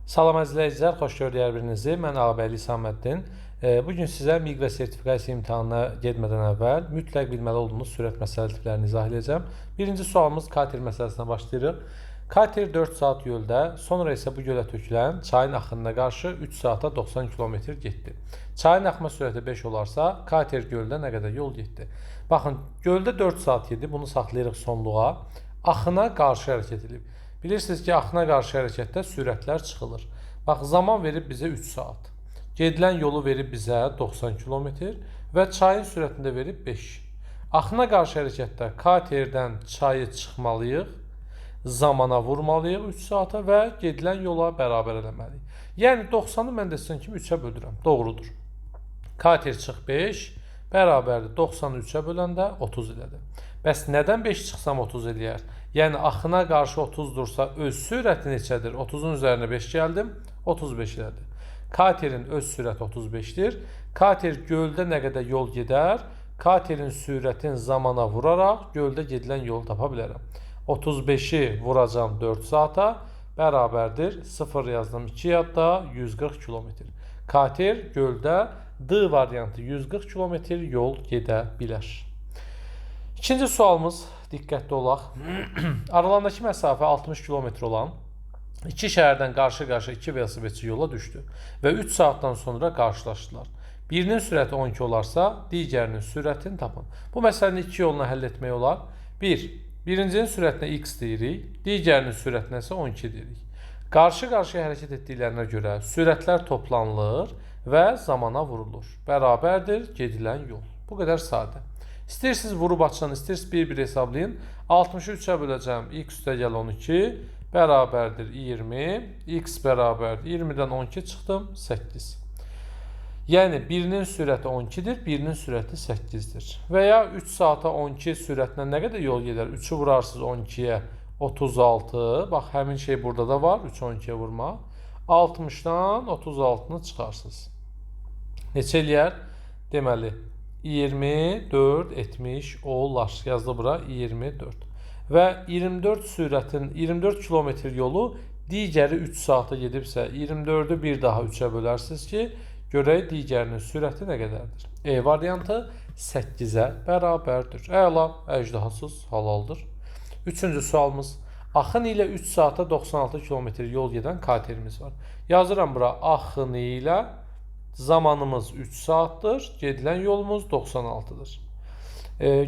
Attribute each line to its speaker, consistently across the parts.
Speaker 1: Salam əzizləyicilər, xoş gördük hər birinizi. Mən Ağabəyli Saməddin. Bugün sizə miq və sertifikasiya imtahanına getmədən əvvəl mütləq bilməli olduğunuz sürət məsələ tiplərini izah edəcəm. Birinci sualımız kater məsələsinə başlayırıq. Kater 4 saat yolda, sonra isə bu gölə tökülən çayın axınına qarşı 3 saata 90 km getdi. Çayın axma sürəti 5 olarsa, kater göldə nə qədər yol getdi? Baxın, göldə 4 saat idi, bunu saxlayırıq sonluğa. Axına qarşı hərəkət edib. Bilirsiniz ki, axına qarşı hərəkətdə sürətlər çıxılır. Bax, zaman verib bizə 3 saat. Gedilən yolu verib bizə 90 km və çayın sürətində verib 5. Axına qarşı hərəkətdə katerdən çayı çıxmalıyıq, zamana vurmalıyıq 3 saata və gedilən yola bərabər eləməliyik. Yəni 90-ı mən də sizin kimi 3-ə bölürəm. Doğrudur. Kater çıx 5 bərabərdir 90-ı 3-ə böləndə 30 elədir. Bəs nədən 5 çıxsam 30 eləyər? Yəni axına qarşı 30 dursa öz sürəti neçədir? 30-un üzərinə 5 gəldim, 35 elədi. Katerin öz sürəti 35-dir. Kater göldə nə qədər yol gedər? Katerin sürətin zamana vuraraq göldə gedilən yolu tapa bilərəm. 35-i vuracam 4 saata, bərabərdir 0 yazdım 2 yadda 140 km. Kater göldə D variantı 140 km yol gedə bilər. İkinci sualımız, diqqətli olaq. Aralarındakı məsafə 60 km olan iki şəhərdən qarşı-qarşı iki velosipedçi yola düşdü və 3 saatdan sonra qarşılaşdılar. Birinin sürəti 12 olarsa, digərinin sürətini tapın. Bu məsələni iki yolla həll etmək olar. Birincinin sürətinə x deyirik, digərinin sürətinə isə 12 deyirik. Qarşı-qarşıya hərəkət etdiklərinə görə sürətlər toplanılır və zamana vurulur. Bərabərdir gedilən yol. Bu qədər sadə. İstəyirsiniz vurub açın, istəyirsiniz bir-bir hesablayın. 60-ı 3-ə böləcəm, x üstəgəl 12, bərabərdir 20, x bərabərdir 20-dən 12 çıxdım, 8. Yəni, birinin sürəti 12-dir, birinin sürəti 8-dir. Və ya 3 saata 12 sürətlə nə qədər yol gedər? 3-ü vurarsınız 12-yə, 36. Bax, həmin şey burada da var, 3-ü 12-yə vurma. 60-dan 36-nı çıxarsınız. Neçə eləyər? Deməli, 24 etmiş olar. Yazdı bura 24. Və 24 kilometr yolu digəri 3 saata gedibsə, 24-ü bir daha 3-ə bölərsiniz ki, görək digərinin sürəti nə qədərdir? E variantı 8-ə bərabərdir. Əla, əjdahasız halaldır. Üçüncü sualımız. Axın ilə 3 saata 96 km yol gedən katerimiz var. Yazıram bura axın ilə zamanımız 3 saatdır, gedilən yolumuz 96-dır.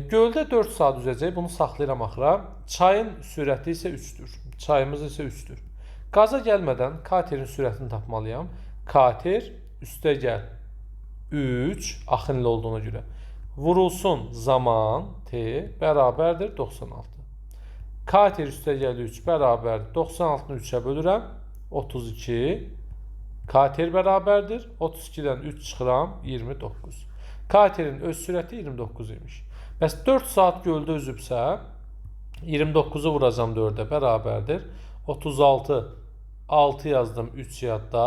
Speaker 1: Göldə 4 saat üzəcək, bunu saxlayıram axıra. Çayın sürəti isə 3-dür. Çayımız isə 3-dür. Qaza gəlmədən katerin sürətini tapmalıyam. Kater üstəgəl 3 axın ilə olduğuna görə. Vurulsun zaman t bərabərdir 96. Kater üstəgəl 3 bərabərdir 96-nı 3-ə bölürəm 32. Kater bərabərdir 32-dən 3 çıxıram 29. Katerin öz sürəti 29 imiş. Bəs 4 saat göldə üzübsə 29-u vuracam 4-ə bərabərdir 36. 6 yazdım 3 yadda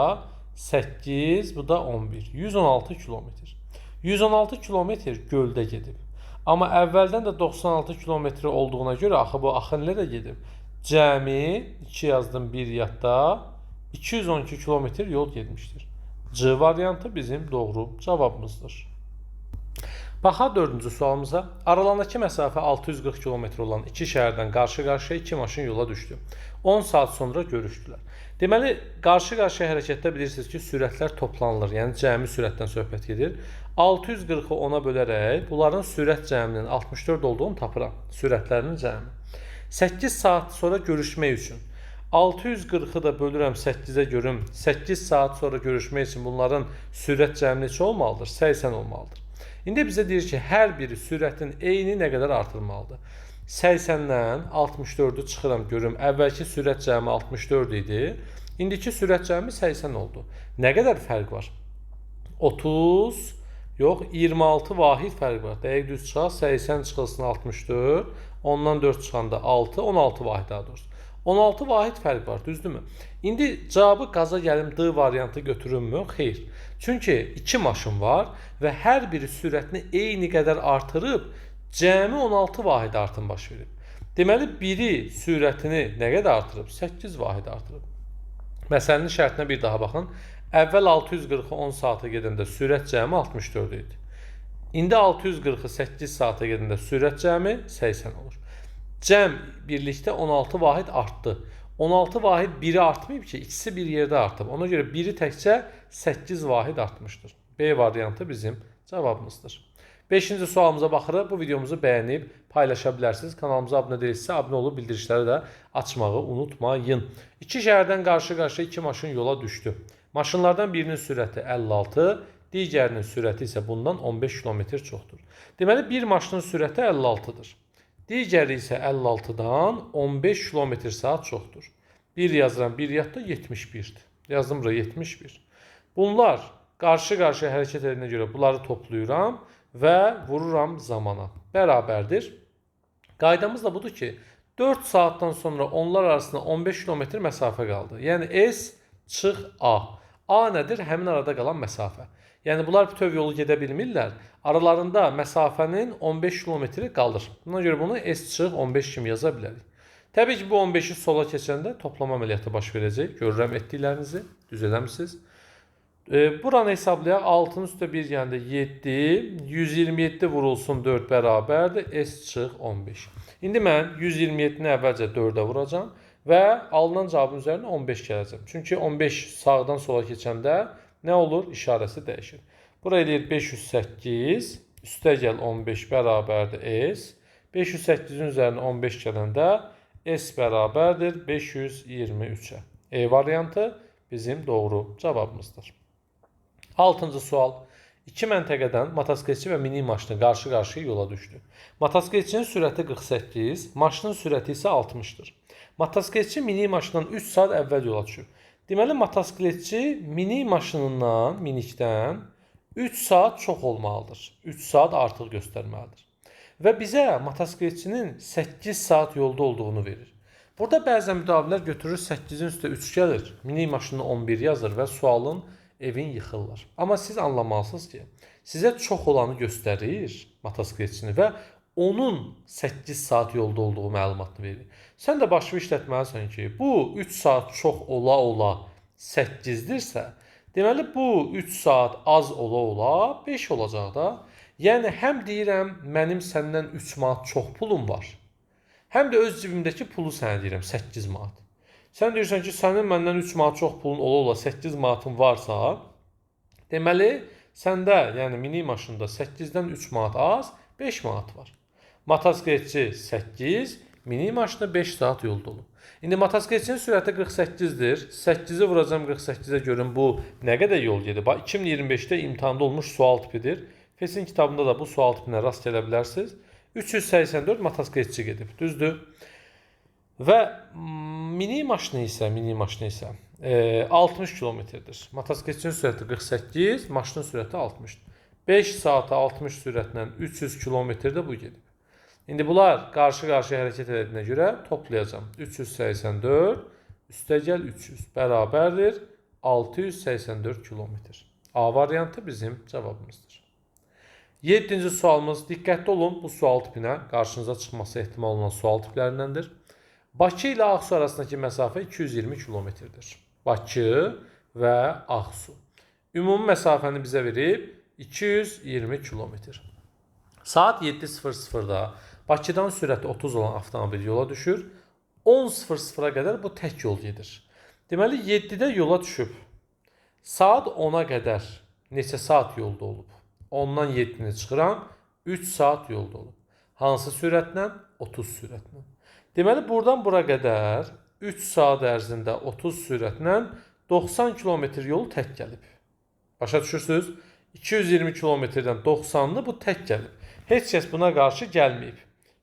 Speaker 1: 8, bu da 11. 116 kilometr. 116 kilometr göldə gedib. Amma əvvəldən də 96 kilometr olduğuna görə axı bu axın ilə də gedib. Cəmi 2 yazdım 1 yadda 212 kilometr yol getmişdir. C variantı bizim doğru cavabımızdır. Baxaq dördüncü sualımıza. Aralarındakı məsafə 640 km olan iki şəhərdən qarşı-qarşıya iki maşın yola düşdü. 10 saat sonra görüşdülər. Deməli, qarşı-qarşıya hərəkətdə bilirsiniz ki, sürətlər toplanılır. Yəni, cəmi sürətdən söhbət gedir. 640-ı 10-a bölərək bunların sürət cəminin 64 olduğunu tapıram. Sürətlərinin cəmi. 8 saat sonra görüşmək üçün 640-ı da bölürəm 8-ə görüm. 8 saat sonra görüşmək üçün bunların sürət cəmi neçə olmalıdır? 80 olmalıdır. İndi bizə deyir ki, hər biri sürətin eyni nə qədər artırmalıdır? 80-dən 64-ü çıxıram görüm. Əvvəlki sürət cəmi 64 idi. İndiki sürət cəmi 80 oldu. Nə qədər fərq var? 30, yox 26 vahid fərq var. Dəqiq düz çıxaq, 80 çıxılsın 64, ondan 4 çıxanda 6, 16 vahid daha doğrusu. 16 vahid fərq var, düzdürmü? İndi cavabı qaza gəlim D variantı götürünmü? Xeyr. Çünki 2 maşın var və hər biri sürətini eyni qədər artırıb, cəmi 16 vahid artım baş verib. Deməli, biri sürətini nə qədər artırıb? 8 vahid artırıb. Məsələnin şərtinə bir daha baxın. Əvvəl 640-ı 10 saata gedəndə sürət cəmi 64 idi. İndi 640-ı 8 saata gedəndə sürət cəmi 80 olur. Cəm birlikdə 16 vahid artdı. 16 vahid biri artmayıb ki, ikisi bir yerdə artıb. Ona görə biri təkcə 8 vahid artmışdır. B variantı bizim cavabımızdır. 5-ci sualımıza baxırıq. Bu videomuzu bəyənib paylaşa bilərsiniz. Kanalımıza abunə deyilsə, abunə olub bildirişləri də açmağı unutmayın. İki şəhərdən qarşı-qarşıya iki maşın yola düşdü. Maşınlardan birinin sürəti 56, digərinin sürəti isə bundan 15 km çoxdur. Deməli, bir maşının sürəti 56-dır. Digəri isə 56-dan 15 km/saat çoxdur. Bir yazıram, bir yadda 71-dir. Yazdım bura 71. Bunlar qarşı-qarşıya hərəkət edəndə görə bunları toplayıram və vururam zamana. Bərabərdir. Qaydamız da budur ki, 4 saatdan sonra onlar arasında 15 km məsafə qaldı. Yəni S çıx A. A nədir? Həmin arada qalan məsafə. Yəni bunlar bütöv yolu gedə bilmirlər. Aralarında məsafənin 15 kilometri qalır. Buna görə bunu S çıx 15 kimi yaza bilərik. Təbii ki, bu 15-i sola keçəndə toplama əməliyyatı baş verəcək. Görürəm etdiklərinizi. Düz eləmisiniz. Buranı hesablayaq. 6-nın üstə 1 yəni 7. 127 vurulsun 4 bərabərdir. S çıx 15. İndi mən 127-ni əvvəlcə 4-ə vuracam və alınan cavabın üzərinə 15 gələcəm. Çünki 15 sağdan sola keçəndə nə olur? İşarəsi dəyişir. Buraya deyir 508, üstə gəl 15 bərabərdir S. 508-in üzərinə 15 gələndə S bərabərdir 523-ə. E variantı bizim doğru cavabımızdır. 6-cı sual. İki məntəqədən motosikletçi və mini maşını qarşı-qarşıya yola düşdü. Motosikletçinin sürəti 48, maşının sürəti isə 60-dır. Motosikletçi mini maşından 3 saat əvvəl yola düşür. Deməli, motosikletçi mini maşınından, minikdən 3 saat çox olmalıdır. 3 saat artıq göstərməlidir. Və bizə motosikletçinin 8 saat yolda olduğunu verir. Burada bəzən müdavimlər götürür 8-in üstə 3 gəlir, mini maşını 11 yazır və sualın evin yıxırlar. Amma siz anlamalısınız ki, sizə çox olanı göstərir motosikletçini və onun 8 saat yolda olduğu məlumatını verir. Sən də başını işlətməlisən ki, bu 3 saat çox ola-ola 8-dirsə, deməli bu 3 saat az ola-ola 5 olacaq da. Yəni həm deyirəm mənim səndən 3 manat çox pulum var, həm də öz cibimdəki pulu sənə deyirəm 8 manat. Sən deyirsən ki, sənin məndən 3 manat çox pulun ola-ola 8 manatın varsa, deməli səndə, yəni mini maşında 8-dən 3 manat az, 5 manat var. Motosikletçi 8, mini maşında 5 saat yolda olub. İndi motosikletçinin sürəti 48-dir. 8-i vuracam 48-ə görün bu nə qədər yol gedib. 2025-də imtahanda olmuş sual tipidir. Fesin kitabında da bu sual tipinə rast gələ bilərsiniz. 384 motosikletçi gedib, düzdür? Və mini maşını isə 60 kilometrdir. Motosikletçinin sürəti 48, maşının sürəti 60-dır. 5 saata 60 sürətlə 300 kilometrdə bu gedib. İndi bunlar qarşı-qarşıya hərəkət edədiyinə görə toplayacağım. 384 üstəgəl 300 bərabərdir 684 kilometr. A variantı bizim cavabımızdır. 7-ci sualımız, diqqətli olun, bu sual tipinə qarşınıza çıxması ehtimal olunan sual tiplərindəndir. Bakı ilə Ağsu arasındakı məsafə 220 kilometrdir. Bakı və Ağsu. Ümumi məsafəni bizə verib 220 kilometr. Saat 7:00-da Bakıdan sürəti 30 olan avtomobil yola düşür. 10:00-a qədər bu tək yol gedir. Deməli 7-də yola düşüb. Saat 10-a qədər neçə saat yolda olub? 10-dan 7-ni çıxıram, 3 saat yolda olub. Hansı sürətlə? 30 sürətlə. Deməli, buradan bura qədər 3 saat ərzində 30 sürətlə 90 kilometr yolu tək gəlib. Başa düşürsünüz? 220 kilometrdən 90-ını bu tək gəlib. Heç kəs buna qarşı gəlməyib.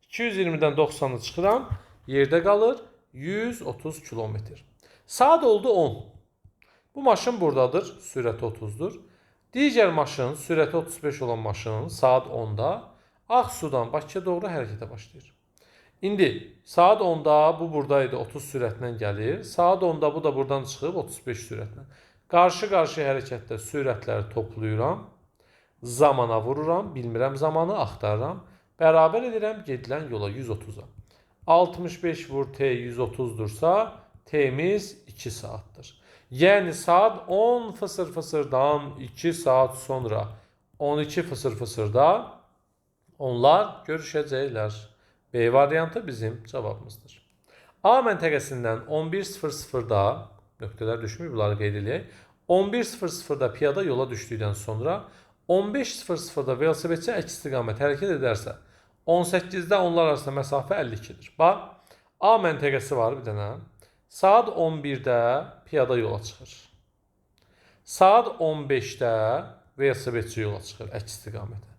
Speaker 1: 220-dən 90-ı çıxıram, yerdə qalır 130 kilometr. Saat oldu 10. Bu maşın buradadır, sürəti 30-dur. Digər maşın, sürəti 35 olan maşın saat 10-da Ağsudan Bakıya doğru hərəkətə başlayır. İndi saat 10-da bu buradaydı, 30 sürətlə gəlir. Saat 10-da bu da buradan çıxıb 35 sürətlə. Qarşı-qarşıya hərəkətdə sürətləri toplayıram. Zamana vururam, bilmirəm zamanı, axtarıram. Bərabər edirəm gedilən yola 130-a. 65 vur T 130-dursa T'miz 2 saatdır. Yəni saat 10 fısır-fısırdan 2 saat sonra 12 fısır-fısırda onlar görüşəcəklər. B variantı bizim cavabımızdır. A məntəqəsindən 11:00-da nöqtələr düşmür, bunları qeyd edək. 11:00-da piyada yola düşdükdən sonra 15:00-da velosipedçi əks istiqamət hərəkət edərsə 18-də onlar arasında məsafə 52-dir. Bax, A məntəqəsi var bir dənə. Saat 11-də piyada yola çıxır. Saat 15-də velosipedçi yola çıxır əks istiqamətə.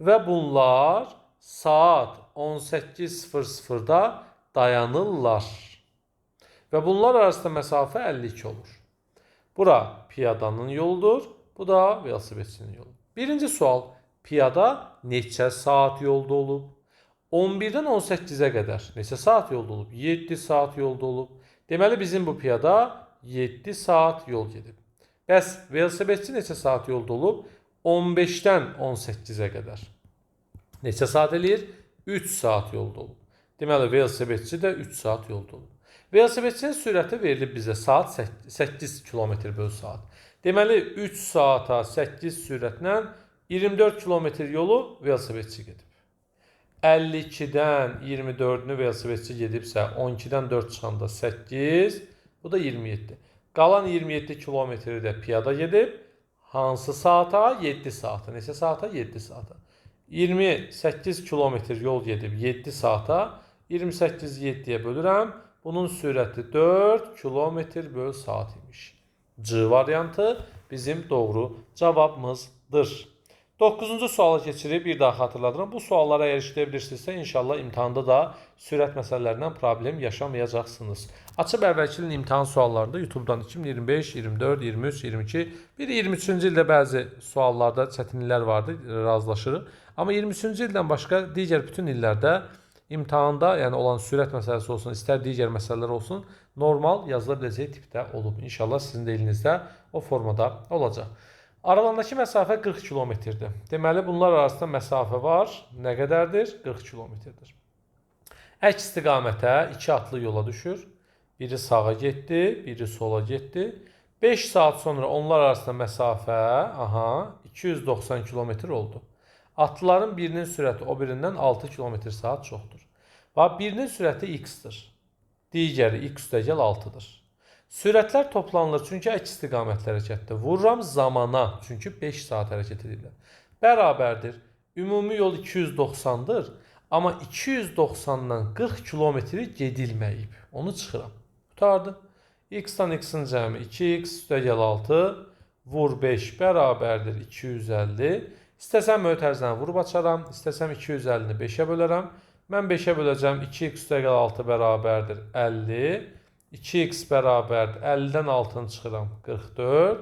Speaker 1: Və bunlar saat 18:00-da dayanırlar. Və bunlar arasında məsafə 52 olur. Bura piyadanın yoludur, bu da velosipedçinin yolu. Birinci sual, piyada neçə saat yolda olub? 11-dən 18-ə qədər neçə saat yolda olub? 7 saat yolda olub. Deməli bizim bu piyada 7 saat yol gedib. Bəs velosipedçi neçə saat yolda olub? 15-dən 18-ə qədər. Neçə saat eləyir? 3 saat yolda olub. Deməli velosipedçi də 3 saat yolda olub. Velosipedçinin sürəti verilib bizə saat 8 km/saat. Deməli 3 saata 8 sürətlə 24 km yolu velosipedçi gedib. 52-dən 24-ünü velosipedçi gedibsə 12-dən 4 çıxanda 8, bu da 27. Qalan 27 kilometri də piyada gedib. Hansı saata? 7 saata. Neçə saata? 7 saata. 28 kilometr yol gedib 7 saata. 28 7-yə bölürəm. Bunun sürəti 4 km/saat imiş. C variantı bizim doğru cavabımızdır. 9-cu suala keçirib bir daha xatırladıram. Bu suallara əgər işləyə bilirsinizsə, inşallah imtahanda da sürət məsələlərindən problem yaşamayacaqsınız. Açıb əvvəlki ilin imtahan suallarında YouTube-dan 2025, 24, 23, 22, bir 23-cü ildə bəzi suallarda çətinliklər vardı, razılaşırıq. Amma 23-cü ildən başqa digər bütün illərdə imtahanda, yəni olan sürət məsələsi olsun, istər digər məsələlər olsun, normal yazıla biləcək tipdə olub. İnşallah sizin də elinizdə o formada olacaq. Aralarındakı məsafə 40 kilometrdir. Deməli, bunlar arasında məsafə var. Nə qədərdir? 40 kilometrdir. Əks istiqamətə 2 atlı yola düşür. Biri sağa getdi, biri sola getdi. 5 saat sonra onlar arasında məsafə 290 kilometr oldu. Atlıların birinin sürəti o birindən 6 km/saat çoxdur. Və birinin sürəti x-dir. Digəri x-6-dır. Sürətlər toplanılır çünki əks istiqamətli hərəkətdir. Vururam zamana çünki 5 saat hərəkət edirlər. Bərabərdir. Ümumi yol 290-dır. Amma 290-dan 40 kilometri gedilməyib. Onu çıxıram. Qutardı. X-dan x-in cəmi 2x-6 vur 5 bərabərdir 250. İstəsəm mötərizəni vurub açaram. İstəsəm 250-ni 5-ə bölərəm. Mən 5-ə böləcəm. 2x-6 bərabərdir 50. 2x bərabərdir. 50-dən 6-nı çıxıram. 44.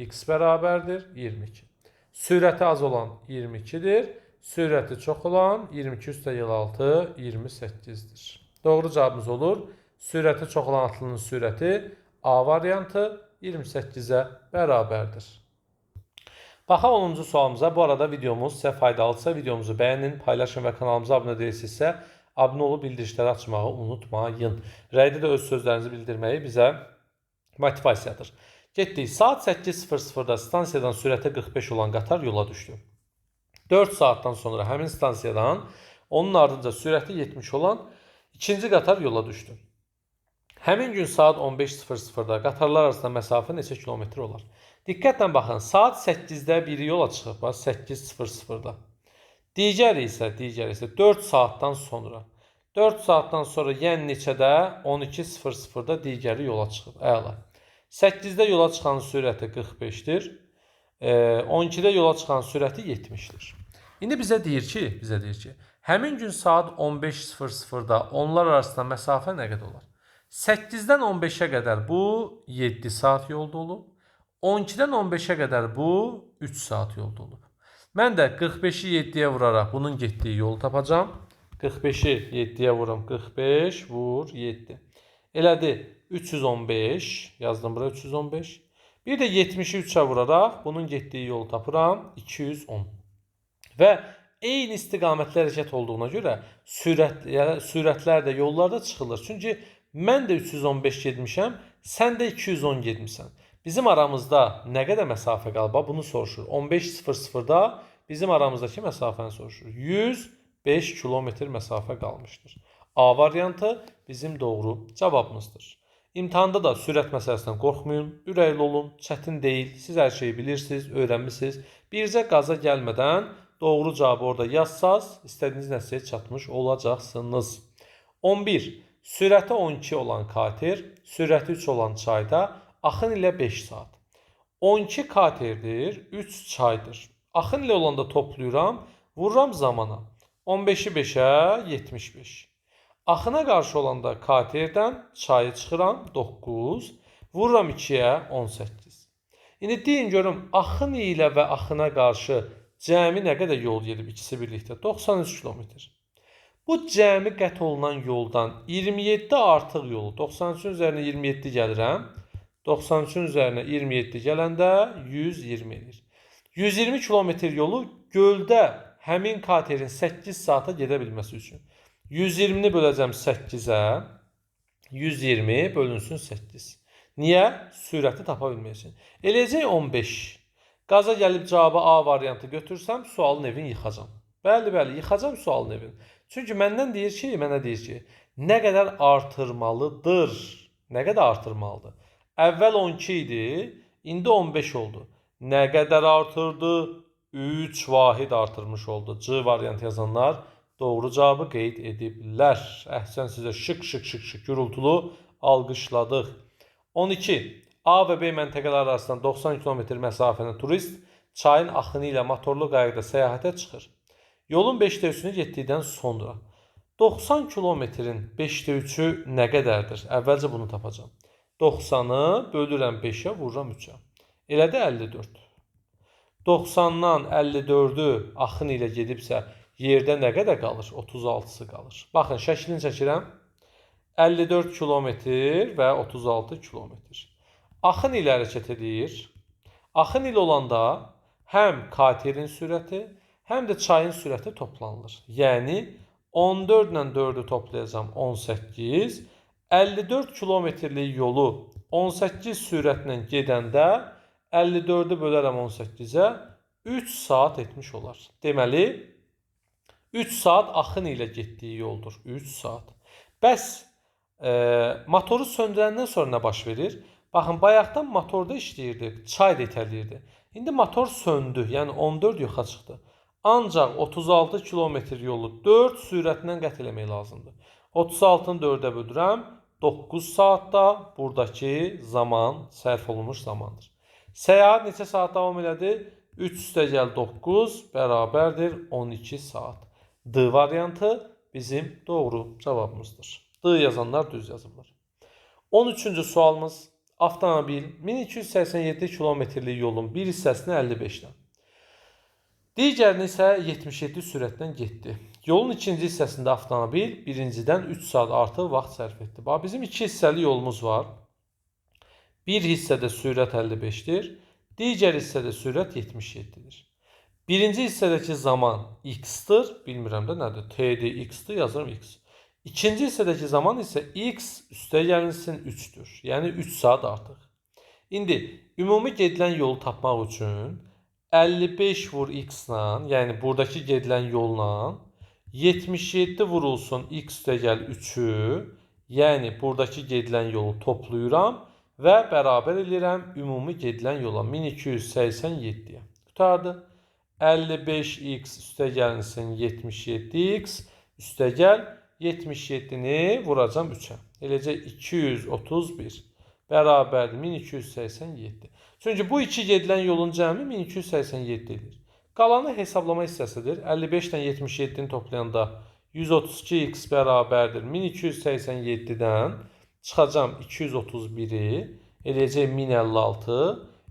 Speaker 1: X bərabərdir 22. Sürəti az olan 22-dir. Sürəti çox olan 22 + 6 28-dir. Doğru cavabımız olur. Sürəti çox olan atlının sürəti A variantı 28-ə bərabərdir. Baxaq 10-cu sualımıza. Bu arada videomuz sizə faydalıdırsa videomuzu bəyənin, paylaşın və kanalımıza abunə deyilsinizsə abunə olub bildirişləri açmağı unutmayın. Rəydə də öz sözlərinizi bildirməyi bizə motivasiyadır. Getdik. Saat 8:00-da stansiyadan sürəti 45 olan qatar yola düşdü. 4 saatdan sonra həmin stansiyadan onun ardınca sürəti 70 olan ikinci qatar yola düşdü. Həmin gün saat 15:00-da qatarlar arasında məsafə neçə kilometr olar? Diqqətlə baxın. Saat 8-də biri yola çıxıb. 8:00-da. Digəri isə 4 saatdan sonra. 4 saatdan sonra yəni neçədə? 12:00-da digəri yola çıxıb. Əla. 8-də yola çıxan sürəti 45-dir. 12-də yola çıxan sürəti 70-dir. İndi bizə deyir ki, həmin gün saat 15:00-da onlar arasında məsafə nə qədər olar? 8-dən 15-ə qədər bu 7 saat yolda olub. 12-dən 15-ə qədər bu 3 saat yolda olub. Mən də 45-i 7-yə vuraraq bunun getdiyi yolu tapacağam. 45-i 7-yə vurum. 45 vur 7. Elədi 315. Yazdım bura 315. Bir də 70-i 3-ə vuraraq bunun getdiyi yolu tapıram. 210. Və eyni istiqamətli hərəkət olduğuna görə sürətlər də yollarda çıxılır. Çünki Mən də 315 getmişəm, sən də 210 getmisən. Bizim aramızda nə qədər məsafə qalıb? Bunu soruşur. 15:00-da bizim aramızdakı məsafəni soruşur. 105 kilometr məsafə qalmışdır. A variantı bizim doğru cavabımızdır. İmtahanda da sürət məsələsindən qorxmayın, ürəkli olun, çətin deyil. Siz hər şeyi bilirsiniz, öyrənmisiniz. Bircə qaza gəlmədən doğru cavabı orada yazsaz, istədiyiniz nəticəyə çatmış olacaqsınız. 11. Sürəti 12 olan kater, sürəti 3 olan çayda axın ilə 5 saat. 12 katerdir, 3 çaydır. Axın ilə olanda toplayıram, vururam zamana. 15-i 5-ə 75. Axına qarşı olanda katerdən çayı çıxıram 9, vururam 2-yə 18. İndi deyin görüm, axın ilə və axına qarşı cəmi nə qədər yol gedib ikisi birlikdə? 93 kilometr. Bu cəmi qət olunan yoldan 27 artıq yolu, 93-ün üzərinə 27 gəlirəm. 93-ün üzərinə 27 gələndə 120 edir. 120 kilometr yolu göldə həmin katerin 8 saata gedə bilməsi üçün. 120-ni böləcəm 8-ə, 120 bölünsün 8. Niyə? Sürəti tapa bilmək üçün. Eləcək 15. Qaza gəlib cavabı A variantı götürsəm, sualın evini yıxacam. Bəli, yıxacam sualın evini. Çünki məndən deyir ki, mənə deyir ki, nə qədər artırmalıdır? Nə qədər artırmalıdır? Əvvəl 12 idi, indi 15 oldu. Nə qədər artırdı? 3 vahid artırmış oldu. C variantı yazanlar doğru cavabı qeyd ediblər. Əhsən sizə şık gürültülü alqışladıq. 12. A və B məntəqələri arasında 90 km məsafəli turist çayın axını ilə motorlu qayıqda səyahətə çıxır. Yolun 5də 3-ünü getdikdən sonra 90 kilometrin 5də 3-ü nə qədərdir? Əvvəlcə bunu tapacağam. 90-ı bölürəm 5-ə, vururam 3-ə. Elədi 54. 90-dan 54-ü axın ilə gedibsə, yerdə nə qədər qalır? 36-sı qalır. Baxın, şəklini çəkirəm. 54 kilometr və 36 kilometr. Axın ilə hərəkət edir. Axın ilə olanda həm katerin sürəti, həm də çayın sürəti toplanılır. Yəni, 14 ilə 4-ü toplayacağım 18. 54 kilometrlik yolu 18 sürətlə gedəndə 54-ü bölərəm 18-ə 3 saat etmiş olar. Deməli, 3 saat axın ilə getdiyi yoldur. 3 saat. Bəs motoru söndürəndən sonra nə baş verir? Baxın, bayaqdan motorda işləyirdi, çay da itələyirdi. İndi motor söndü, yəni 14 yoxa çıxdı. Ancaq 36 kilometr yolu 4 sürətlə qət eləmək lazımdır. 36-nı 4-ə bölürəm, 9 saatda buradakı zaman sərf olunmuş zamandır. Səyahət neçə saat davam elədi? 3 + 9 bərabərdir 12 saat. D variantı bizim doğru cavabımızdır. D yazanlar düz yazıblar. 13-cü sualımız. Avtomobil 1287 kilometrlik yolun bir hissəsini 55-dən, digərini isə 77 sürətlə getdi. Yolun ikinci hissəsində avtomobil birincidən 3 saat artıq vaxt sərf etdi. Bax, bizim 2 hissəli yolumuz var. Bir hissədə sürət 55-dir, digər hissədə sürət 77-dir. Birinci hissədəki zaman x-dır, bilmirəm də nədir, t-dir, x-dır, yazıram x. İkinci hissədəki zaman isə x üstəgəlinsin 3-dür. Yəni 3 saat artıq. İndi ümumi gedilən yolu tapmaq üçün 55 vur x-la, yəni buradakı gedilən yolla 77 vurulsun x üstəgəl 3-ü, yəni buradakı gedilən yolu toplayıram və bərabər edirəm ümumi gedilən yola 1287-yə. Qutardı. 55x üstəgəlinsin 77x üstəgəl 77-ni vuracam 3-ə. Eləcə 231 bərabərdir 1287. Çünki bu iki gedilən yolun cəmi 1287 edir. Qalanı hesablama hissəsidir. 55-dən 77-ni toplayanda 132x bərabərdir 1287-dən çıxacam 231-i. Eləcək 1056.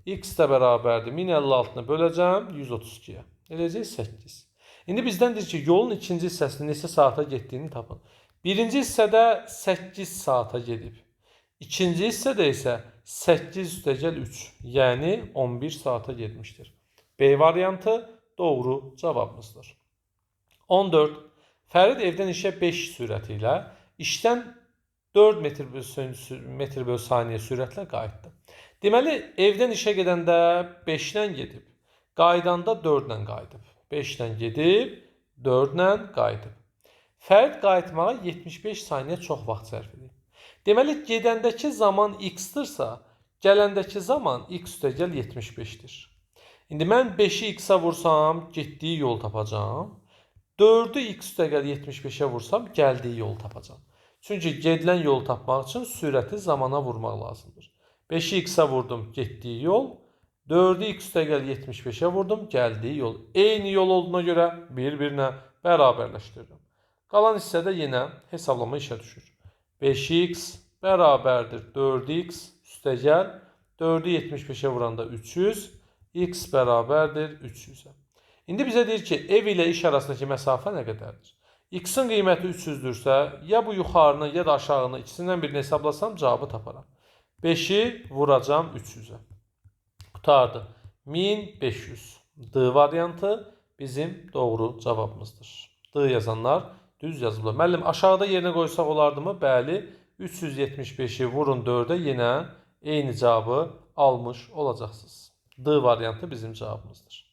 Speaker 1: X də bərabərdir 1056-nı böləcəm 132-yə. Eləcək 8. İndi bizdən deyir ki, yolun ikinci hissəsində neçə saata getdiyini tapın. Birinci hissədə 8 saata gedib. İkinci hissədə isə 8 üstəgəl 3, yəni 11 saata getmişdir. B variantı doğru cavabımızdır. 14. Fərid evdən işə 5 sürəti ilə, işdən 4 metr bölü saniyə sürətlə qayıtdı. Deməli, evdən işə gedəndə 5-dən gedib, qaydanda 4-lə qayıdıb. 5-dən gedib, 4-lə qayıdıb. Fərid qayıtmağa 75 saniyə çox vaxt sərf edib. Deməli, gedəndəki zaman x-dırsa, gələndəki zaman x-üstəgəl 75-dir. İndi mən 5-i x-a vursam, getdiyi yol tapacağam. 4-ü x-üstəgəl 75-ə vursam, gəldiyi yol tapacağam. Çünki gedilən yolu tapmaq üçün sürəti zamana vurmaq lazımdır. 5-i x-a vurdum, getdiyi yol. 4-ü x-üstəgəl 75-ə vurdum, gəldiyi yol. Eyni yol olduğuna görə bir-birinə bərabərləşdirirəm. Qalan hissədə yenə hesablama işə düşür. 5x bərabərdir 4x üstəgəl 4-ü 75-ə vuranda 300, x bərabərdir 300-ə. İndi bizə deyir ki, ev ilə iş arasındakı məsafə nə qədərdir? X-in qiyməti 300-dürsə, ya bu yuxarını, ya da aşağını ikisindən birini hesablasam cavabı taparam. 5-i vuracam 300-ə. Qutardı. 1500. D variantı bizim doğru cavabımızdır. D yazanlar düz yazıblar. Müəllim, aşağıda yerinə qoysaq olardımı? Bəli. 375-i vurun 4-ə yenə eyni cavabı almış olacaqsınız. D variantı bizim cavabımızdır.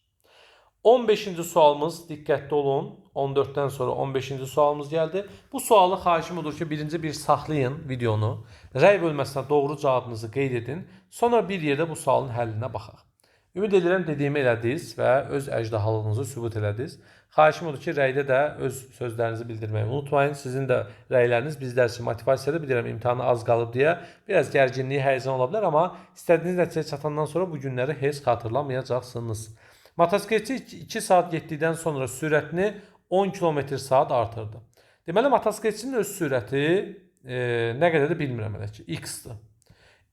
Speaker 1: 15-ci sualımız, diqqətli olun. 14-dən sonra 15-ci sualımız gəldi. Bu sualı xahişim odur ki, birinci bir saxlayın videonu. Rəy bölməsinə doğru cavabınızı qeyd edin. Sonra bir yerdə bu sualın həllinə baxaq. Ümid edirəm dediyimi elədiniz və öz əjdahalığınızı sübut elədiniz. Xahişim odur ki, rəydə də öz sözlərinizi bildirməyi unutmayın. Sizin də rəyləriniz bizlər üçün motivasiyadır. Bilirəm, imtahana az qalıb deyə biraz gərginliyi, həyəcan ola bilər, amma istədiyiniz nəticəyə çatandan sonra bu günləri heç xatırlamayacaqsınız. Motosikletçi 2 saat getdikdən sonra sürətini 10 km/s artırdı. Deməli, motosikletçinin öz sürəti nə qədərdir bilmirəm hələ ki, x-dır.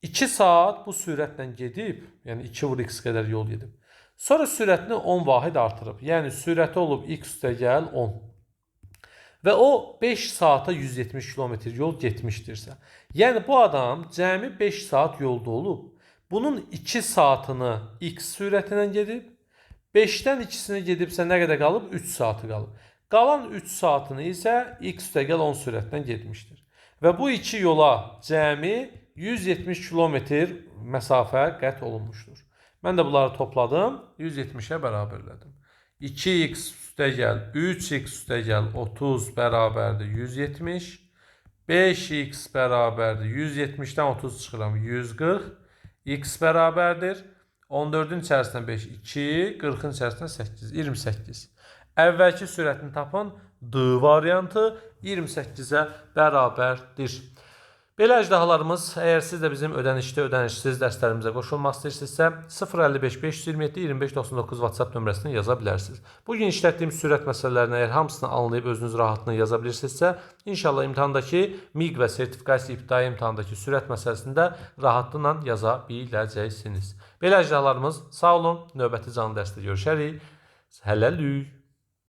Speaker 1: 2 saat bu sürətlə gedib, yəni 2 vur x qədər yol gedib. Sonra sürətini 10 vahid artırıb. Yəni sürəti olub x üstəgəl 10. Və o 5 saata 170 km yol getmişdirsə. Yəni bu adam cəmi 5 saat yolda olub. Bunun 2 saatını x sürətinə gedib. 5-dən ikisini gedibsə nə qədər qalıb? 3 saatı qalıb. Qalan 3 saatını isə x üstəgəl 10 sürətlə getmişdir. Və bu iki yola cəmi 170 km məsafə qət olunmuşdur. Mən də bunları topladım, 170-ə bərabərlədim. 2x üstəgəl 3x üstəgəl 30 bərabərdir 170. 5x bərabərdir 170-dən 30 çıxıram 140. X bərabərdir 14-ün içərisindən 5, 2, 40-ın içərisindən 8, 28. Əvvəlki sürətini tapın, D variantı 28-ə bərabərdir. Belə əjdahalarımız, əgər siz də bizim ödənişli, ödənişsiz dərslərimizə qoşulmaq istəyirsinizsə, 055 527 2599 WhatsApp nömrəsini yaza bilərsiniz. Bugün işlətdiyim sürət məsələlərini əgər hamısını anlayıb özünüz rahatlığına yaza bilirsinizsə, inşallah imtahandakı MİQ və sertifikasiya ibtidai imtahandakı sürət məsələsini də rahatlıqla yaza biləcəksiniz. Belə əjdahalarımız, sağ olun, növbəti canlı dərsdə görüşərik. Hələlik.